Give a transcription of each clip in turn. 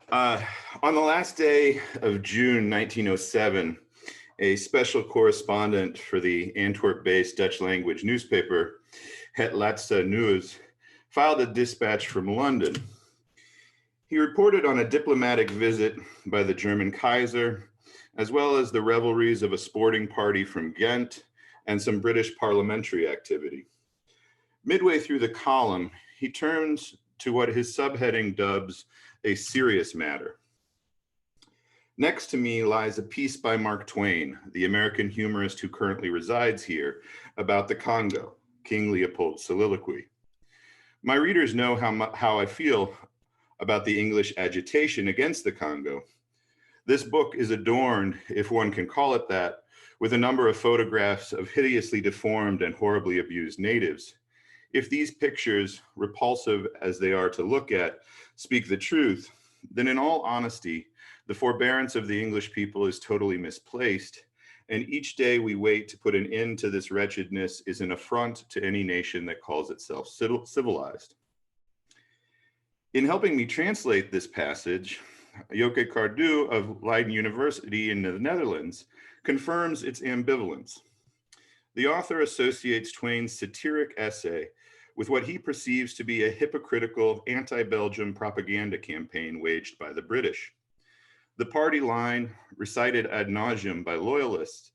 Uh, on the last day of June 1907, a special correspondent for the Antwerp-based Dutch language newspaper, Het Laatste Nieuws, filed a dispatch from London. He reported on a diplomatic visit by the German Kaiser, as well as the revelries of a sporting party from Ghent and some British parliamentary activity. Midway through the column, he turns to what his subheading dubs a serious matter. Next to me lies a piece by Mark Twain, the American humorist who currently resides here, about the Congo, King Leopold's Soliloquy. My readers know how I feel about the English agitation against the Congo. This book is adorned, if one can call it that, with a number of photographs of hideously deformed and horribly abused natives. If these pictures, repulsive as they are to look at, speak the truth, then in all honesty, the forbearance of the English people is totally misplaced, and each day we wait to put an end to this wretchedness is an affront to any nation that calls itself civilized. In helping me translate this passage, Joke Cardew of Leiden University in the Netherlands confirms its ambivalence. The author associates Twain's satiric essay with what he perceives to be a hypocritical anti-Belgian propaganda campaign waged by the British. The party line, recited ad nauseum by loyalists,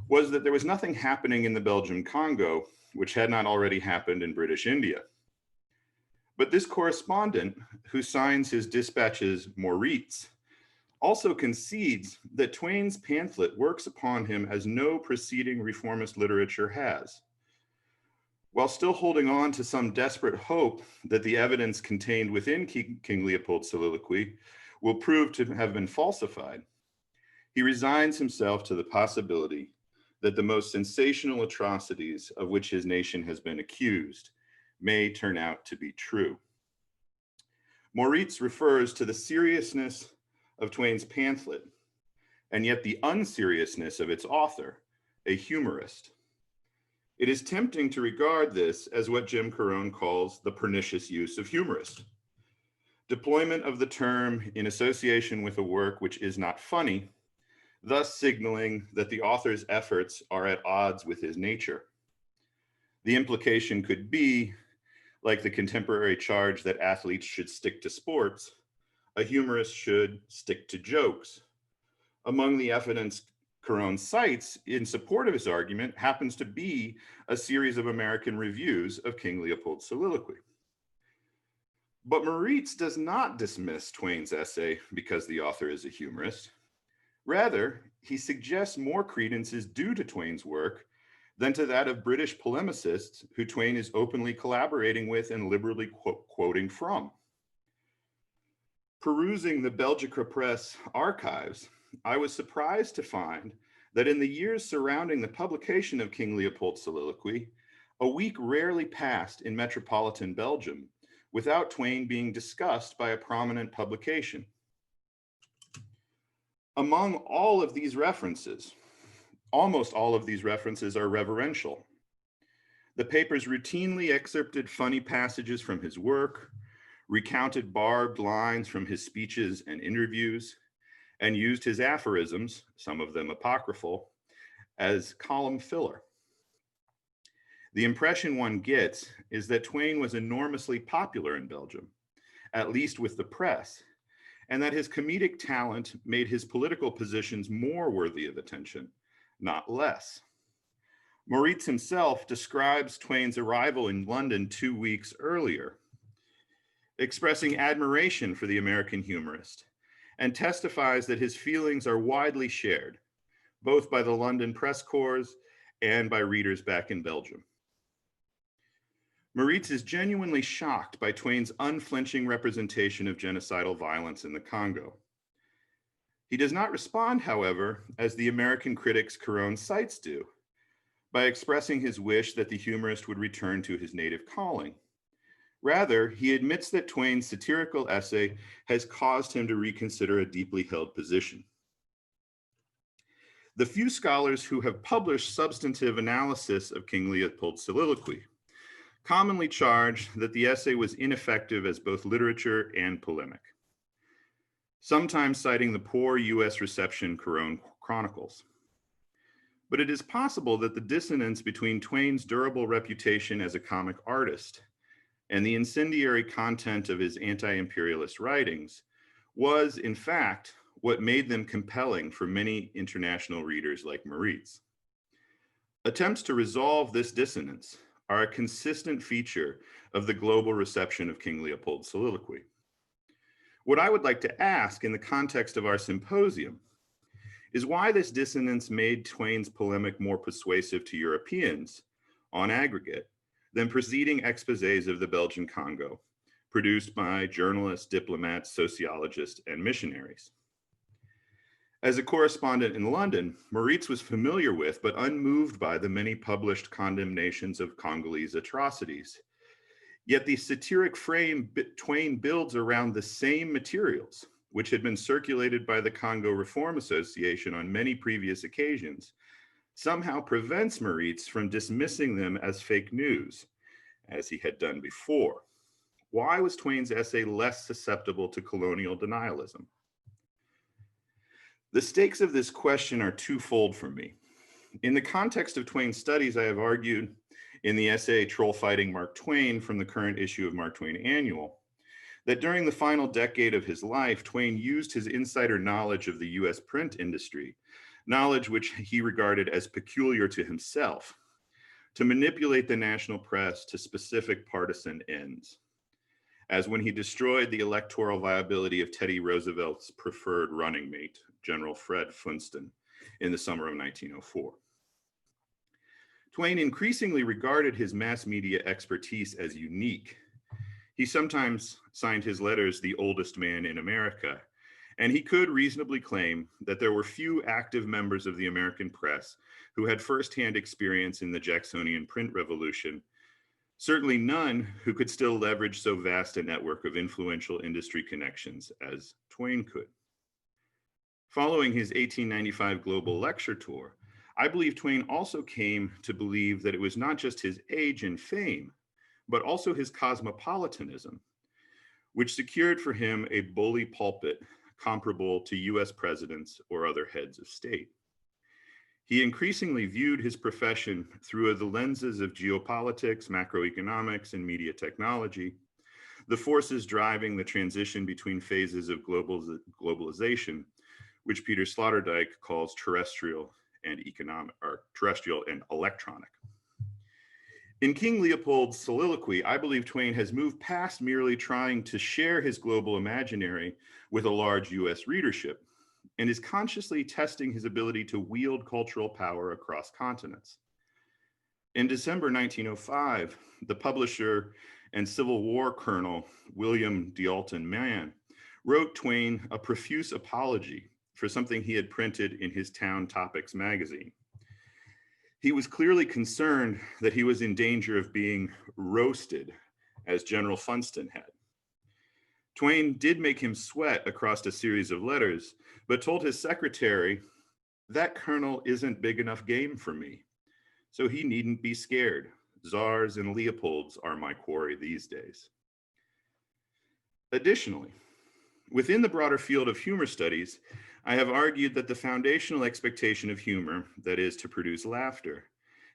was that there was nothing happening in the Belgian Congo, which had not already happened in British India. But this correspondent, who signs his dispatches Moritz, also concedes that Twain's pamphlet works upon him as no preceding reformist literature has. While still holding on to some desperate hope that the evidence contained within King Leopold's Soliloquy will prove to have been falsified, he resigns himself to the possibility that the most sensational atrocities of which his nation has been accused may turn out to be true. Moritz refers to the seriousness of Twain's pamphlet, and yet the unseriousness of its author, a humorist. It is tempting to regard this as what Jim Carone calls the pernicious use of humorist. Deployment of the term in association with a work which is not funny, thus signaling that the author's efforts are at odds with his nature. The implication could be, like the contemporary charge that athletes should stick to sports, a humorist should stick to jokes. Among the evidence Carone cites in support of his argument happens to be a series of American reviews of King Leopold's Soliloquy. But Moritz does not dismiss Twain's essay because the author is a humorist. Rather, he suggests more credence is due to Twain's work than to that of British polemicists who Twain is openly collaborating with and liberally quoting from. Perusing the Belgica Press archives, I was surprised to find that in the years surrounding the publication of King Leopold's Soliloquy, a week rarely passed in metropolitan Belgium without Twain being discussed by a prominent publication. Among all of these references, almost all of these references are reverential. The papers routinely excerpted funny passages from his work, recounted barbed lines from his speeches and interviews, and used his aphorisms, some of them apocryphal, as column filler. The impression one gets is that Twain was enormously popular in Belgium, at least with the press, and that his comedic talent made his political positions more worthy of attention, not less. Moritz himself describes Twain's arrival in London 2 weeks earlier, expressing admiration for the American humorist, and testifies that his feelings are widely shared, both by the London press corps and by readers back in Belgium. Moritz is genuinely shocked by Twain's unflinching representation of genocidal violence in the Congo. He does not respond, however, as the American critics Carone cites do, by expressing his wish that the humorist would return to his native calling. Rather, he admits that Twain's satirical essay has caused him to reconsider a deeply held position. The few scholars who have published substantive analysis of King Leopold's Soliloquy commonly charge that the essay was ineffective as both literature and polemic. sometimes citing the poor US reception Cologne chronicles. But it is possible that the dissonance between Twain's durable reputation as a comic artist and the incendiary content of his anti-imperialist writings was, in fact, what made them compelling for many international readers like Moritz. Attempts to resolve this dissonance are a consistent feature of the global reception of King Leopold's soliloquy. What I would like to ask in the context of our symposium is why this dissonance made Twain's polemic more persuasive to Europeans, on aggregate, than preceding exposés of the Belgian Congo, produced by journalists, diplomats, sociologists, and missionaries. As a correspondent in London, Moritz was familiar with but unmoved by the many published condemnations of Congolese atrocities. Yet the satiric frame Twain builds around the same materials, which had been circulated by the Congo Reform Association on many previous occasions, somehow prevents Moritz from dismissing them as fake news, as he had done before. Why was Twain's essay less susceptible to colonial denialism? The stakes of this question are twofold for me. In the context of Twain's studies, I have argued in the essay Troll Fighting Mark Twain from the current issue of Mark Twain Annual, that during the final decade of his life, Twain used his insider knowledge of the US print industry, knowledge which he regarded as peculiar to himself, to manipulate the national press to specific partisan ends, as when he destroyed the electoral viability of Teddy Roosevelt's preferred running mate, General Fred Funston, in the summer of 1904. Twain increasingly regarded his mass media expertise as unique. He sometimes signed his letters the oldest man in America, and he could reasonably claim that there were few active members of the American press who had firsthand experience in the Jacksonian print revolution, certainly none who could still leverage so vast a network of influential industry connections as Twain could. Following his 1895 global lecture tour, I believe Twain also came to believe that it was not just his age and fame, but also his cosmopolitanism, which secured for him a bully pulpit comparable to US presidents or other heads of state. He increasingly viewed his profession through the lenses of geopolitics, macroeconomics, and media technology, the forces driving the transition between phases of globalization, which Peter Sloterdijk calls terrestrial and electronic. In King Leopold's Soliloquy, I believe Twain has moved past merely trying to share his global imaginary with a large US readership, and is consciously testing his ability to wield cultural power across continents. In December 1905, the publisher and Civil War Colonel William D'Alton Mann wrote Twain a profuse apology for something he had printed in his Town Topics magazine. He was clearly concerned that he was in danger of being roasted, as General Funston had. Twain did make him sweat across a series of letters, but told his secretary, "That colonel isn't big enough game for me, so he needn't be scared. Czars and Leopolds are my quarry these days." Additionally, within the broader field of humor studies, I have argued that the foundational expectation of humor, that is, to produce laughter,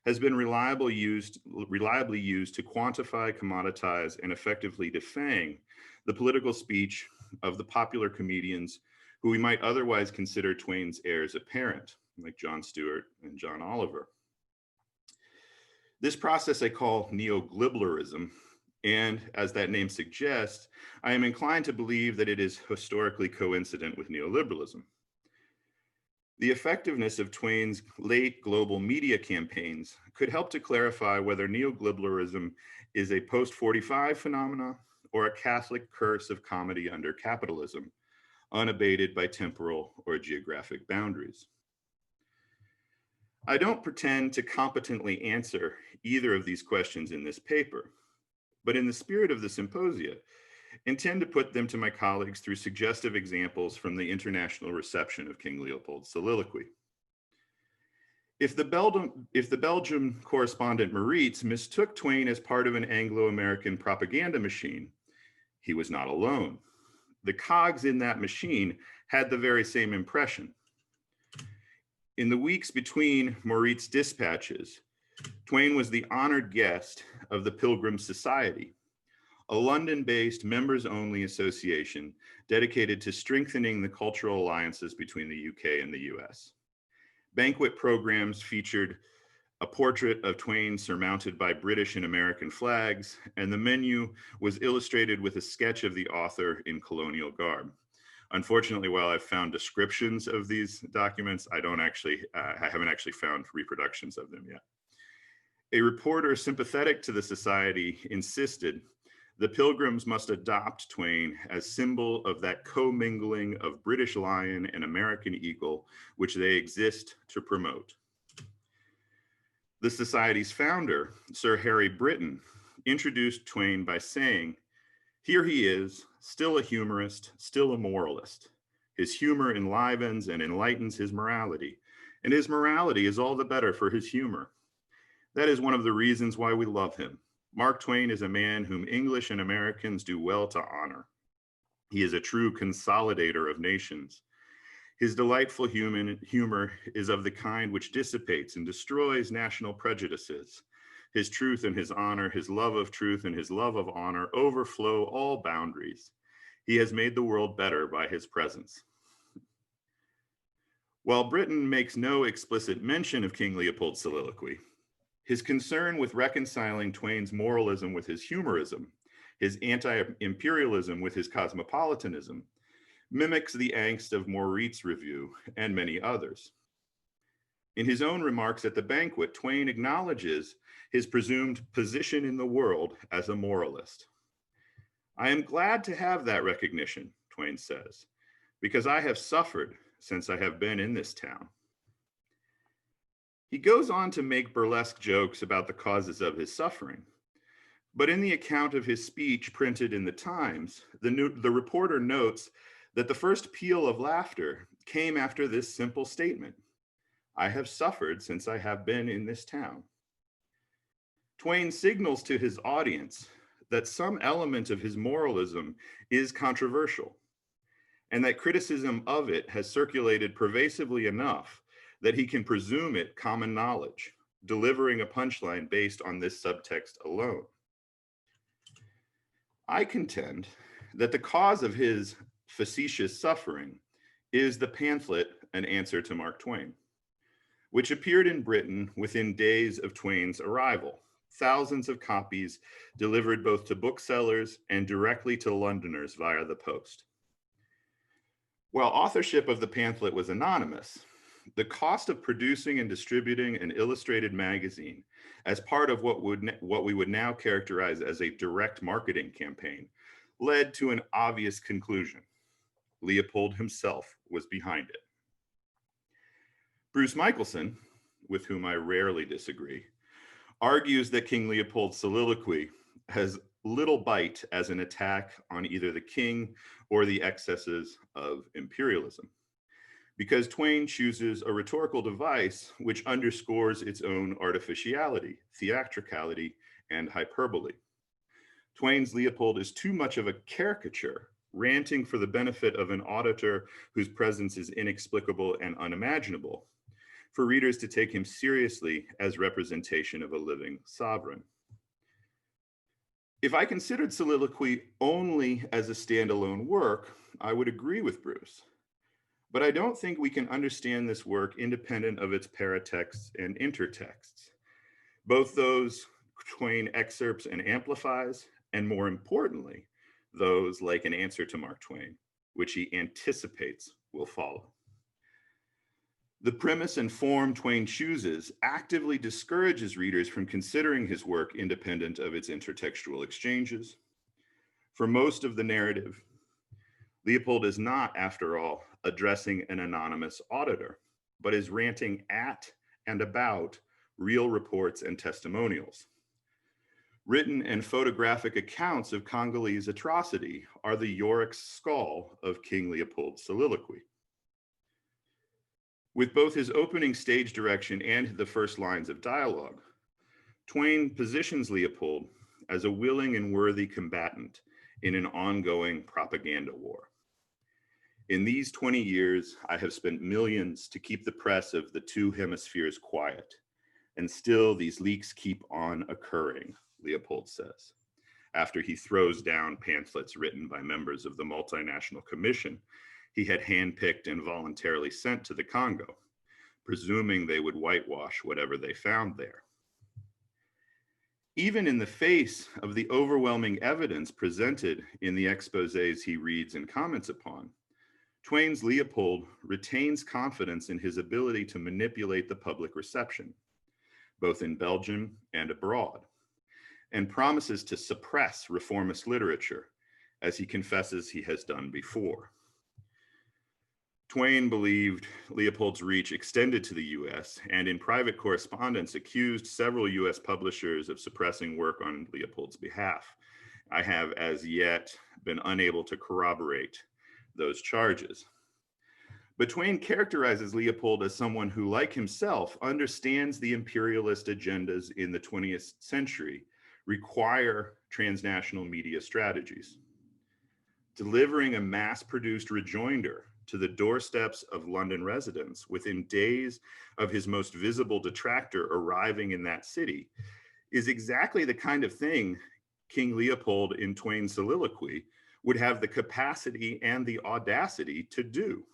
has been reliably used to quantify, commoditize, and effectively defang the political speech of the popular comedians who we might otherwise consider Twain's heirs apparent, like Jon Stewart and John Oliver. This process I call neogliblerism, and as that name suggests, I am inclined to believe that it is historically coincident with neoliberalism. The effectiveness of Twain's late global media campaigns could help to clarify whether neogliblerism is a post-45 phenomena or a Catholic curse of comedy under capitalism, unabated by temporal or geographic boundaries. I don't pretend to competently answer either of these questions in this paper, but in the spirit of the symposia, intend to put them to my colleagues through suggestive examples from the international reception of King Leopold's Soliloquy. If the Belgian correspondent Moritz mistook Twain as part of an Anglo-American propaganda machine, he was not alone. The cogs in that machine had the very same impression. In the weeks between Morit's dispatches, Twain was the honored guest of the Pilgrim Society, a London-based members-only association dedicated to strengthening the cultural alliances between the UK and the US. Banquet programs featured a portrait of Twain surmounted by British and American flags, and the menu was illustrated with a sketch of the author in colonial garb. Unfortunately, while I've found descriptions of these documents, I haven't actually found reproductions of them yet. A reporter sympathetic to the society insisted the Pilgrims must adopt Twain as symbol of that commingling of British lion and American eagle, which they exist to promote. The Society's founder, Sir Harry Britton, introduced Twain by saying, "Here he is, still a humorist, still a moralist. His humor enlivens and enlightens his morality, and his morality is all the better for his humor. That is one of the reasons why we love him. Mark Twain is a man whom English and Americans do well to honor. He is a true consolidator of nations. His delightful humor is of the kind which dissipates and destroys national prejudices. His truth and his honor, his love of truth and his love of honor overflow all boundaries. He has made the world better by his presence." While Britton makes no explicit mention of King Leopold's soliloquy, his concern with reconciling Twain's moralism with his humorism, his anti-imperialism with his cosmopolitanism, mimics the angst of Morit's Review and many others. In his own remarks at the banquet, Twain acknowledges his presumed position in the world as a moralist. "I am glad to have that recognition," Twain says, "because I have suffered since I have been in this town." He goes on to make burlesque jokes about the causes of his suffering. But in the account of his speech printed in the Times, the reporter notes that the first peal of laughter came after this simple statement: "I have suffered since I have been in this town." Twain signals to his audience that some element of his moralism is controversial, and that criticism of it has circulated pervasively enough that he can presume it common knowledge, delivering a punchline based on this subtext alone. I contend that the cause of his facetious suffering is the pamphlet An Answer to Mark Twain, which appeared in Britain within days of Twain's arrival, thousands of copies delivered both to booksellers and directly to Londoners via the post. While authorship of the pamphlet was anonymous, the cost of producing and distributing an illustrated magazine as part of what we would now characterize as a direct marketing campaign led to an obvious conclusion. Leopold himself was behind it. Bruce Michelson, with whom I rarely disagree, argues that King Leopold's soliloquy has little bite as an attack on either the king or the excesses of imperialism, because Twain chooses a rhetorical device which underscores its own artificiality, theatricality, and hyperbole. Twain's Leopold is too much of a caricature, ranting for the benefit of an auditor whose presence is inexplicable and unimaginable, for readers to take him seriously as representation of a living sovereign. If I considered soliloquy only as a standalone work, I would agree with Bruce. But I don't think we can understand this work independent of its paratexts and intertexts, both those Twain excerpts and amplifies, and more importantly, those like An Answer to Mark Twain, which he anticipates will follow. The premise and form Twain chooses actively discourages readers from considering his work independent of its intertextual exchanges. For most of the narrative, Leopold is not, after all, addressing an anonymous auditor, but is ranting at and about real reports and testimonials. Written and photographic accounts of Congolese atrocity are the Yorick skull of King Leopold's soliloquy. With both his opening stage direction and the first lines of dialogue, Twain positions Leopold as a willing and worthy combatant in an ongoing propaganda war. In these 20 years, I have spent millions to keep the press of the two hemispheres quiet. And still these leaks keep on occurring, Leopold says, after he throws down pamphlets written by members of the multinational commission he had handpicked and voluntarily sent to the Congo, presuming they would whitewash whatever they found there. Even in the face of the overwhelming evidence presented in the exposés he reads and comments upon, Twain's Leopold retains confidence in his ability to manipulate the public reception, both in Belgium and abroad, and promises to suppress reformist literature, as he confesses he has done before. Twain believed Leopold's reach extended to the US, and in private correspondence accused several US publishers of suppressing work on Leopold's behalf. I have as yet been unable to corroborate those charges. But Twain characterizes Leopold as someone who, like himself, understands the imperialist agendas in the 20th century require transnational media strategies. Delivering a mass-produced rejoinder to the doorsteps of London residents within days of his most visible detractor arriving in that city is exactly the kind of thing King Leopold in Twain's soliloquy would have the capacity and the audacity to do.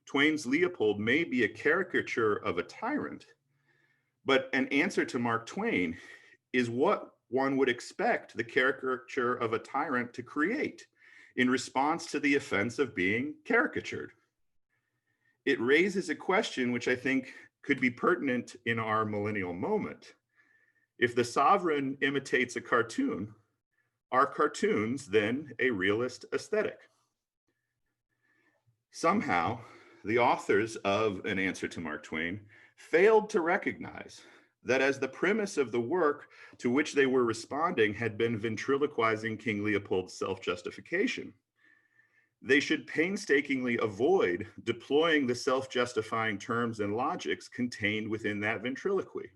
Twain's Leopold may be a caricature of a tyrant, but an answer to Mark Twain is what one would expect the caricature of a tyrant to create in response to the offense of being caricatured. It raises a question which I think could be pertinent in our millennial moment. If the sovereign imitates a cartoon, are cartoons then a realist aesthetic? Somehow, the authors of An Answer to Mark Twain failed to recognize that as the premise of the work to which they were responding had been ventriloquizing King Leopold's self-justification, they should painstakingly avoid deploying the self-justifying terms and logics contained within that ventriloquy.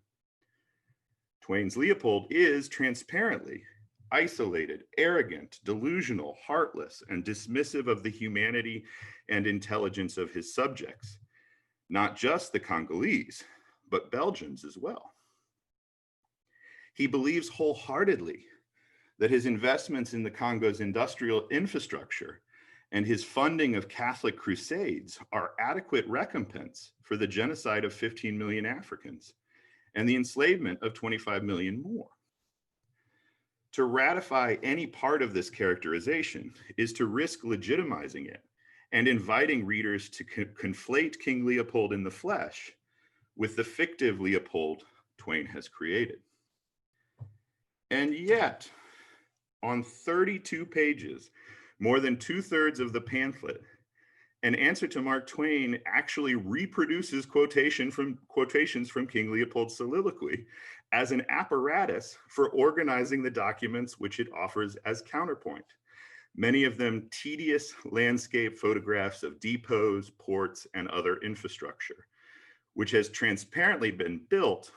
Twain's Leopold is transparently isolated, arrogant, delusional, heartless, and dismissive of the humanity and intelligence of his subjects, not just the Congolese, but Belgians as well. He believes wholeheartedly that his investments in the Congo's industrial infrastructure and his funding of Catholic crusades are adequate recompense for the genocide of 15 million Africans and the enslavement of 25 million more. To ratify any part of this characterization is to risk legitimizing it and inviting readers to conflate King Leopold in the flesh with the fictive Leopold Twain has created. And yet, on 32 pages, more than 2/3 of the pamphlet, An Answer to Mark Twain actually reproduces quotations from King Leopold's soliloquy as an apparatus for organizing the documents which it offers as counterpoint, many of them tedious landscape photographs of depots, ports, and other infrastructure, which has transparently been built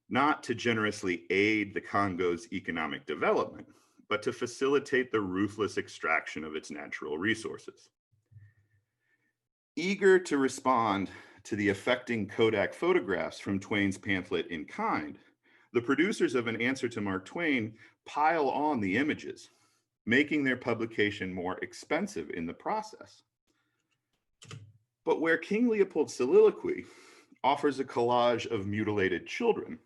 not to generously aid the Congo's economic development, but to facilitate the ruthless extraction of its natural resources. Eager to respond to the affecting Kodak photographs from Twain's pamphlet in kind, the producers of An Answer to Mark Twain pile on the images, making their publication more expensive in the process. But where King Leopold's soliloquy offers a collage of mutilated children,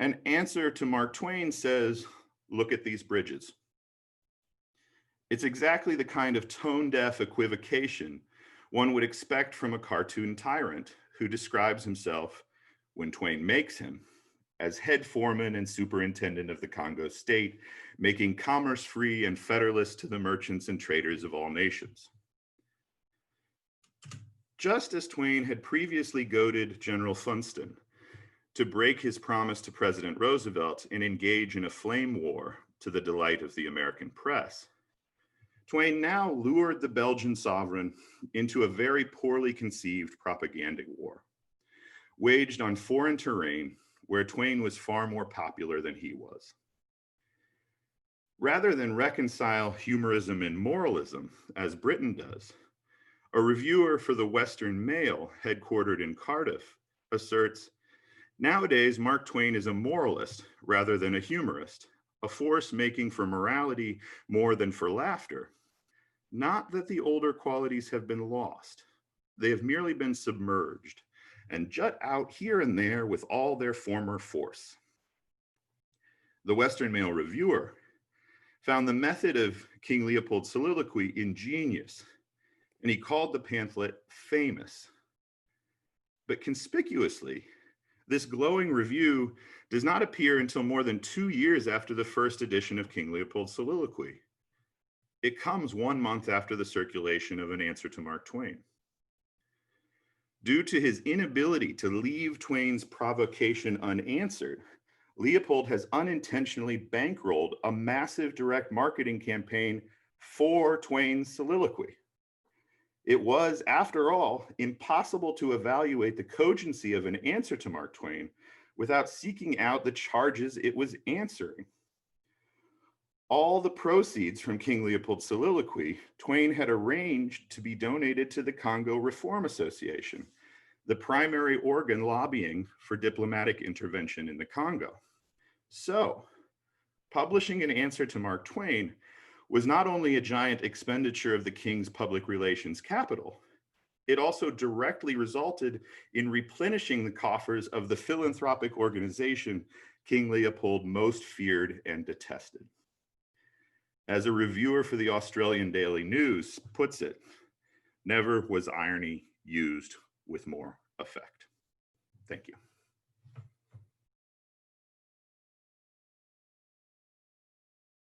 An Answer to Mark Twain says, "Look at these bridges." It's exactly the kind of tone-deaf equivocation one would expect from a cartoon tyrant who describes himself, when Twain makes him, as head foreman and superintendent of the Congo state, making commerce free and fetterless to the merchants and traders of all nations. Just as Twain had previously goaded General Funston to break his promise to President Roosevelt and engage in a flame war to the delight of the American press, Twain now lured the Belgian sovereign into a very poorly conceived propaganda war, waged on foreign terrain where Twain was far more popular than he was. Rather than reconcile humorism and moralism, as Britain does, a reviewer for the Western Mail, headquartered in Cardiff, asserts, nowadays Mark Twain is a moralist rather than a humorist, a force making for morality more than for laughter. Not that the older qualities have been lost. They have merely been submerged and jut out here and there with all their former force. The Western Mail reviewer found the method of King Leopold's soliloquy ingenious, and he called the pamphlet famous. But conspicuously, this glowing review does not appear until more than 2 years after the first edition of King Leopold's Soliloquy. It comes 1 month after the circulation of An Answer to Mark Twain. Due to his inability to leave Twain's provocation unanswered, Leopold has unintentionally bankrolled a massive direct marketing campaign for Twain's soliloquy. It was, after all, impossible to evaluate the cogency of An Answer to Mark Twain without seeking out the charges it was answering. All the proceeds from King Leopold's soliloquy, Twain had arranged to be donated to the Congo Reform Association, the primary organ lobbying for diplomatic intervention in the Congo. So, publishing An Answer to Mark Twain was not only a giant expenditure of the king's public relations capital, it also directly resulted in replenishing the coffers of the philanthropic organization King Leopold most feared and detested. As a reviewer for the Australian Daily News puts it, never was irony used with more effect. Thank you.